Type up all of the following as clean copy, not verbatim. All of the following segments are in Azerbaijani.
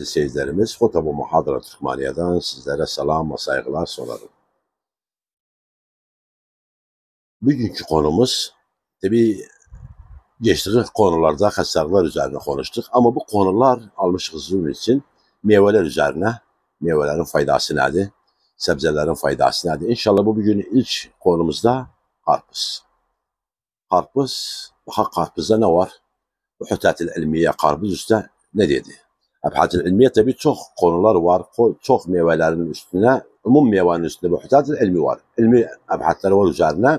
Seyircilerimiz Fotobu Muhadara Türkmaniye'den sizlere selam ve saygılar sunarım. Bugünkü konumuz tabi geçtiğimiz konularda hastalıklar üzerine konuştuk ama bu konular almışızın için meyveler üzerine, meyvelerin faydası nedir, sebzelerin faydası nedir? İnşallah bu bugün ilk konumuzda karpuz. Karpuz, karpuzda ne var? Hütetil ilmiye karpuz üstte ne dedi? Abhatil ilmiye tabi çok konular var, çok meyvelerin üstüne, umum meyvenin üstünde bu hütetil ilmi var. İlmi abhatları var üzerine,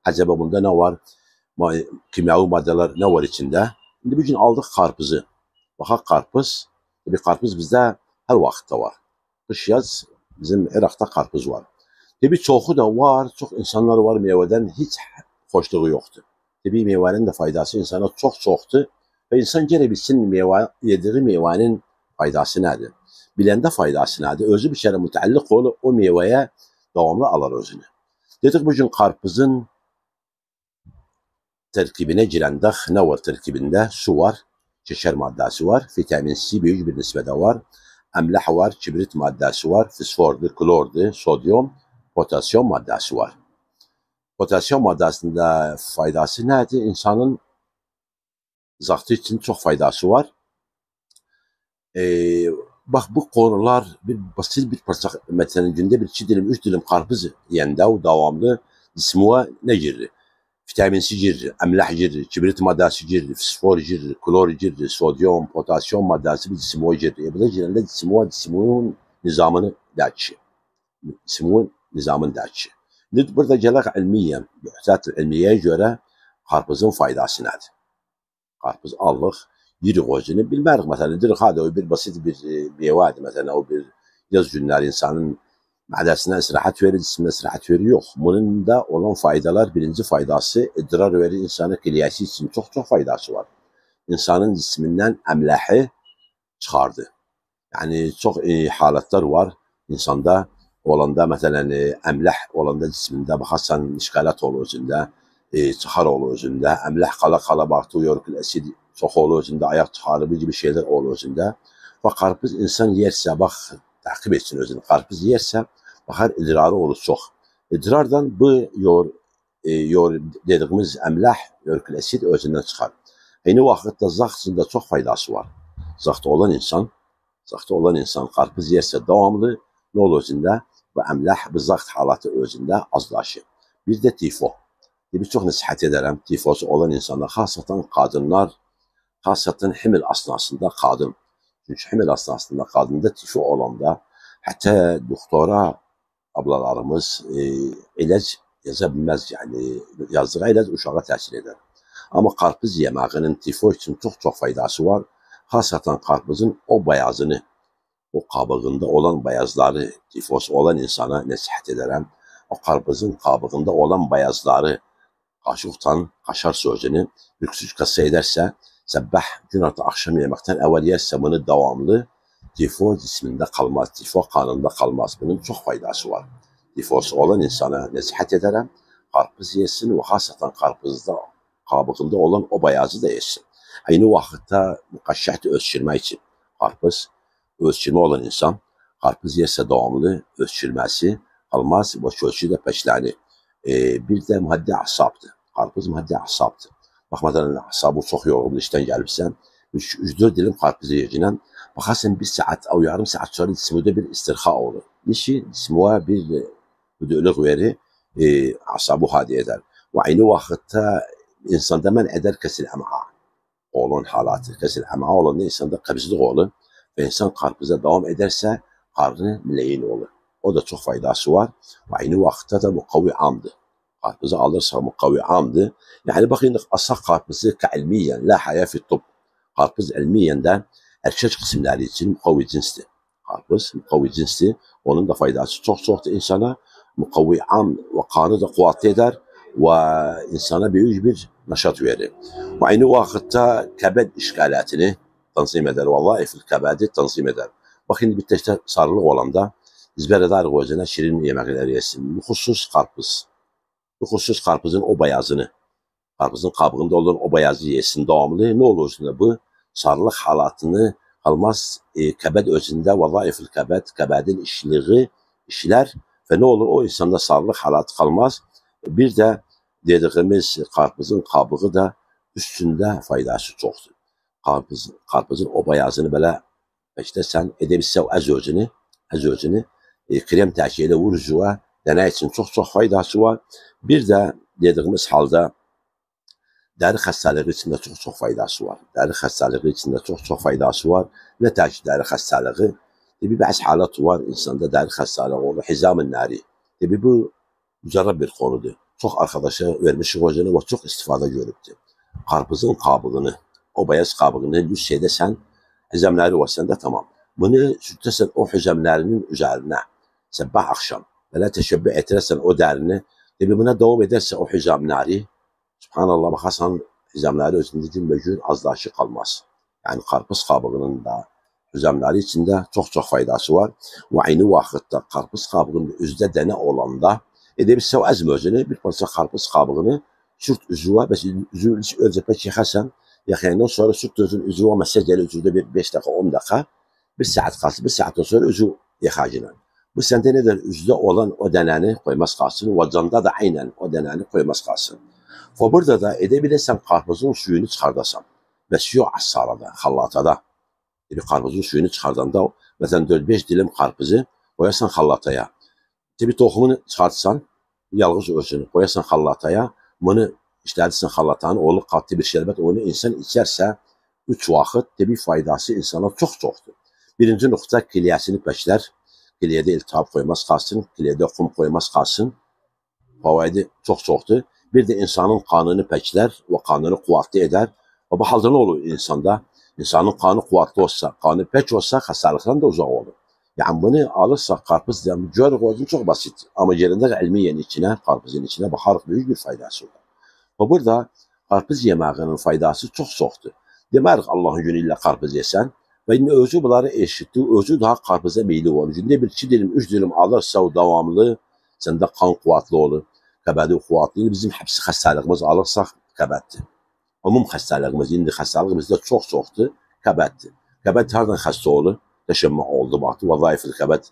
acaba bunda ne var? Kimyavi maddeler ne var içinde? Şimdi bugün aldık karpuzu. Bakak karpuz, tabi karpuz bizde her vakitte var. Kış yaz bizim Irak'ta karpuz var. Tabi çoğu da var, çok insanlar var meyveden hiç hoşluğu yoktu. Tabi meyvenin de faydası insana çoktu. Ve insan gene bilsin yediği meyvenin faydası nedir? Bilende faydası nedir? Özü bir kere müteallik olup o meyveye devamlı alır özünü. Dedik bugün karpuzun terkibine girende ne var terkibinde? Su var, şeker maddesi var, vitamin C büyük bir nispede var, emlah var, kibrit maddesi var, fosfordur, klordur, sodyum, potasyum maddesi var. Potasyum maddesinde faydası nedir? İnsanın zatı için çok faydası var. Bak bu konular bir basit bir parça mesela günde bir 2 dilim 3 dilim karpuz yiyende o devamlı cismine ne girir? Vitamin C girir, emlah girir, kibrit maddesi girir, fosfor girir, klor girir, sodyum, potasyum maddesi bir cismine girir. Bu da girende cismin nizamını derçi. Cismin nizamını derçi. Burada gelek ilmiyen, bühsat ilmiyeye göre karpuzun faydası nedir? Karpuz alıq, yirik özünü bilmərik. Məsələn, dedik, hadi o bir basit bir meyvədir. Məsələn, o bir yaz günləri insanın mədəsinə istirahat verir, cisminə istirahat verir. Yox. Bunun da olan faydalar, birinci faydası idrar verir insanın qilyəsi için çox faydası var. İnsanın cismindən əmləhi çıxardı. Yəni, çox halətlər var insanda olanda, məsələn, əmləh olanda cismində baxarsan, işqalət olur özündə. Çıxar olur özündə, əmləh qala baxdı, yorik əsid çox olur özündə, ayaq çıxarı gibi şeyler olur özündə. Və karpuz insan yersə, bax, təqib etsin özünü, karpuz yersə, baxar idrarı olur çox. İdrardan bu dediyimiz əmləh, yorik əsid özündən çıxar. Eyni vaxtda zaxt üçün də çox faydası var. Zaxtı olan insan karpuz yersə davamlı nə olur özündə? Bu əmləh, bu zaxt halatı özündə azlaşır. Bir də tifo. Birçok nasihat ederim. Tifosu olan insanlar, hasatan kadınlar, hasatan himil asnasında kadın. Çünkü himil asnasında kadında tifo olanda, hatta doktora ablalarımız ilaç yazabilmez yani. Yazdığı ilaç uşağa təsir eder. Ama karpuz yemeğinin tifo için çok faydası var. Hasatan karpuzun o beyazını, o kabığında olan beyazları, tifosu olan insana nasihat ederim. O karpuzun kabığında olan beyazları qaşıqtan qaşar sözünü lüksüz kasa ederse səbbah gün artı akşam yemekten evvel yerse bunu devamlı tifo cisminde kalmaz, tifo kanında kalmaz. Bunun çok faydası var. Tifosu olan insana nasihat ederim. Karpuz yesin ve hasatan karpuzda kabığında olan o beyazı da yesin. Aynı vakitte mukaşşahı ölçülmek için karpuz, ölçülme olan insan karpuz yerse devamlı ölçülmesi kalmaz ve ölçüde peşlenir. Bir de mühəddi asabdır. Karpuz mühəddi asabdır. Bax, məsələn, asabı çox yorğundur, işdən gəlibsən, 3-4 dilim karpuz yiyəcəklə, baxarsan 1 saat, o yarım saat sonra cismide bir istirxa olur. Nişi, cismide bir müdürlük verir, asabı hadi eder. Ve aynı vaxtda insanda mən eder kəsil əma olan halatı. Kəsil əma olanda insanda qəbizlik olur ve insan karpuza devam ederse karnı müleyin olur. O da çok faydası var. Ve aynı vakitte de mukavvi amdır. Karpuzu alırsa mukavvi amdır. Yani bakın asah karpuzu ilmiyen, la haya fi tıbb. Karpuz ilmiyen de erkek kısımları için mukavvi cinstir. Karpuz mukavvi cinstir. Onun da faydası çok insana. Mukavvi am ve kanı da kuvvetli eder. Ve insana büyük bir naşat verir. Ve aynı vakitte kebed işgalatini tanzim eder. Vallahi fil kebedi tanzim eder. Bakın bir teşte sarılık olanda İzber ederek özüne şirin yemekler yesin. Husus karpuz. Husus karpuzun o beyazını, karpuzun kabığında olan o beyazı yesin devamlı. Ne olur üstünde bu? Sarılık halatını qalmaz. Kəbəd özündə vəzaifil kəbəd, kəbədin işlər və nə olur? O insanda sağlıq halatı qalmaz. Bir də dediyimiz qarpızın qabığı da üstündə faydası çoxdur. Qarpızın o bayazını belə sən edə bilsə əz özünü krem təşkil elə vur üzvə, dənə üçün çox faydası var. Bir də dediyimiz halda dəri xəstəliyi içində çox faydası var. Dəri xəstəliyi içində çox faydası var. Nə tək dəri xəstəliyi, bəzi halət var insanda dəri xəstəliyi olur, hizam-ı nəri. Bu mücərrəb bir konudur. Çox arkadaşa vermişik hocana və çox istifadə görübdür. Qarpızın qabığını, o beyaz qabığını düz edəsən, hizamları var səndə tamam. Bunu sürtəsən o hizamlarının üzərinə, səbbah axşam, belə təşəbbüh etirəsən o dərini, buna davam edərsə o hizamları, subhanallah, baxarsan hizamları özündə gün azdaşı qalmaz. Yəni qarpız qabığının da hizamları içində çox faydası var. Və eyni vaxtda qarpız qabığının üzdə dənə olanda, edə bilsə o əzm özünü, bir parça qarpız qabığını sürt üzvə, bəs üzvü ölcəpək yıxasən, yaxayandan sonra sürt özün üzvə, məsəl gəlir üzvdə bir 5 dəqiqə, 10 dəqiqə, bir saat qalsın, bir saatdan sonra üzvü yıxacına. Bu səndə nədir? Üzdə olan o dənəni qoymaz qalsın, və canda da aynən o dənəni qoymaz qalsın. Və burada da edə bilirsən qarpızın suyunu çıxardasan və suyu asarada, xallatada. Qarpızın suyunu çıxardanda, məsələn 4-5 dilim qarpızı qoyasan xallataya. Toxumunu çıxartsan, yalğız özünü qoyasan xallataya, bunu işlədirsən xallatanı, olur qatlı bir şərbət, onu insan içərsə 3 vaxt faydası insana çoxdur. Birinci nöqtə kiliyəsini pəklər, kiliyədə iltihab qoymaz qalsın, kiliyədə xum qoymaz qalsın, fəvaidi çoxdur. Bir də insanın qanını pəklər və qanını quvvatlı edər. Və bu halda nə olur insanda? İnsanın qanı quvvatlı olsa, qanı pək olsa, xəstəlikdən də uzaq olur. Yəni bunu alırsaq, qarpız görürük, o çox basit. Amma yerində ilmiyyən içinə, qarpızın içinə baxarıq, böyük bir faydası olur. Və burada qarpız yeməyinin faydası çoxdur. Demərik Allahın günü ilə qarpız yesən və özü bunları eşitdi, özü daha qarpıza meyli olur. Gündə 1-2 dilim, 3 dilim alırsa o davamlı, səndə qan quvvatlı olur, qəbədi quvvatlı. Bizim həbsi xəstəliyimiz alırsaq qəbəddir. Umum xəstəliyimiz, indi xəstəliyimizdə çoxdur, qəbəddir. Qəbəd hardan xəstə olur? Təşəmmə oldu, baxdı, vəzaifil qəbəd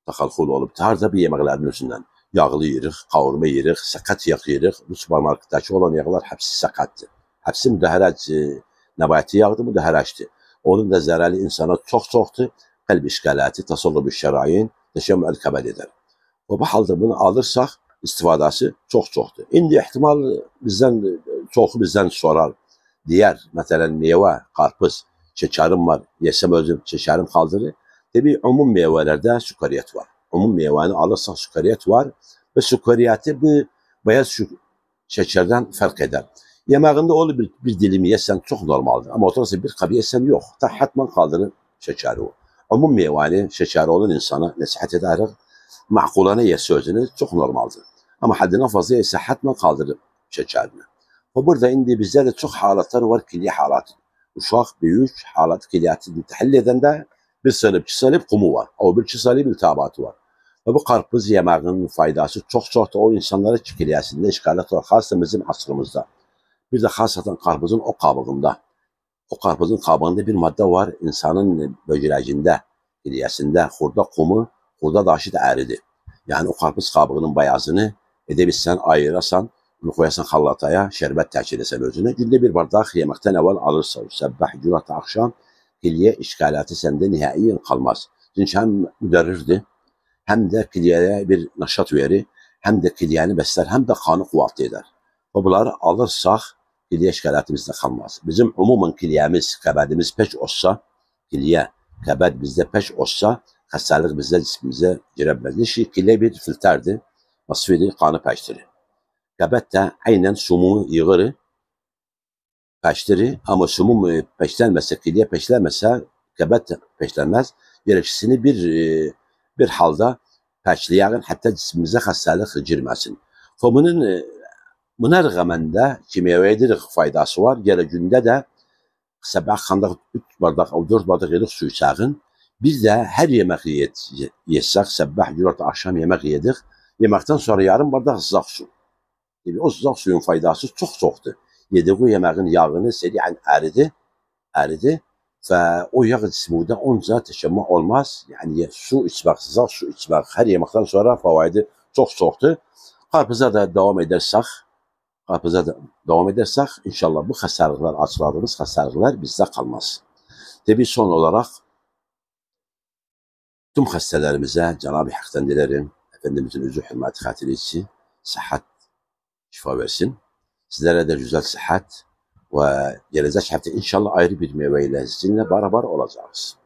təxalxul olub. Harada bir yeməklərin özündən yağlı yeyirik, qavurma yeyirik, səqət yağ yeyirik. Bu supermarketdəki olan yağlar həbsi səqətdir. Həbsi müdəhərəc, nəbati yağdır, müdəhərəcdir. Onun da zərəli insana çoxdur. Qəlb işqaləti, tasallub şərayin, təşəmmül qəbəd edər. Və bu halda bunu alırsaq, istifadəsi çoxdur. İndi ehtimal çoxu bizdən sorar. Deyər, məsələn, meyvə, qarpız, şəkərim var, yesəm özüm şəkərim qaldırır. Umum meyvələrdə sükariyyət var. Umum meyvəni alırsaq sükariyyət var və sükariyyəti bu beyaz şəkərdən fərq edər. Yeməyində olur bir dilim yesən çox normaldır. Amma oturursa bir qab yesən yox. Ta hətmən qaldırır şəkəri o. Umum meyvəni şəkəri olan insana nəsihət edərik. Məqulana yesə özünü çox normaldır. Amma həddindən fazla yesə hətmən qaldırır şəkərini. Və burada indi bizdə də çox halətlər var, kiliyə halatı. Uşaq, böyük halatı kiliyyətini təhlil edəndə bir salib, 2 salib qumu var. O bir 2 salib iltihabatı var. Və bu qarpız yeməyinin faydası çoxdur. O insanlara ki, kiliyəsində işqalət var. Xaصة bizim asrımızda. Bir də xaصatan qarpızın o qabığında. O qarpızın qabığında bir maddə var. İnsanın böcərəcində, kiliyəsində xurda qumu, xurda daşı da əridir. Yəni o qarpız qabığının bayazını edə bilsən, ayırasan, bunu qoyasan xallataya, şərbət təşkil edən özünə. Gündə bir bardaq yeməkdən əvvəl alırsan. Səbbah, gürat, axşam kiliyə işqaləti səndə nihaiyyən qalmaz. Çünki həm müdərrirdir, həm də kiliyəyə bir naşat verir, həm də kiliyəni bəslər, həm də qanı quvvatlı edər. Və bunları alırsaq, kiliyə işqaləti bizdə qalmaz. Bizim umumən kiliyəmiz, qəbədimiz pək olsa, kiliyə, qəbəd bizdə pək olsa, xəstəlik bizdə cismimizə girə bilməz. Kiliyə bir filtrdir, vasfidir, qanı pəkdirir. Qəbəd də aynən sumunu yığır, pəkdirir, amma sumum pəklənməsə, kiliyə pəklənməsə, qəbəd pəklənməz. Gerekçisini bir halda pəkləyərin, hətta cismimizə xəstəlik girməsin. Buna rəğəməndə kimyəviyyədir faydası var. Gələ gündə də səbəh xandaq 3 bardaq, 4 bardaq yedik su içəğin. Bir də hər yemək yetsək, səbəh, gürat, axşam yemək yedik. Yeməkdən sonra yarım bardaq sızaq su. O sızaq suyun faydası çoxdur. Yediği yeməğin yağını səriyən əridi. ve o yağ cisminde onca teşemmü olmaz. Yani su içmek, sıcak su içmek her yemekten sonra favaidi çoxdur. Qarpıza da devam edersek inşallah bu xəstəliklər, açıqladığımız xəstəliklər bizdə qalmaz. Tabii son olarak tüm xəstələrimizə Cenab-ı Hak'tan dilerim, Efendimizin özü hürmeti xatiri için sıhhat, şifa versin. Sizlere de güzel sıhhat ve gelecek hafta inşallah ayrı bir meyveyle sizinle beraber olacağız.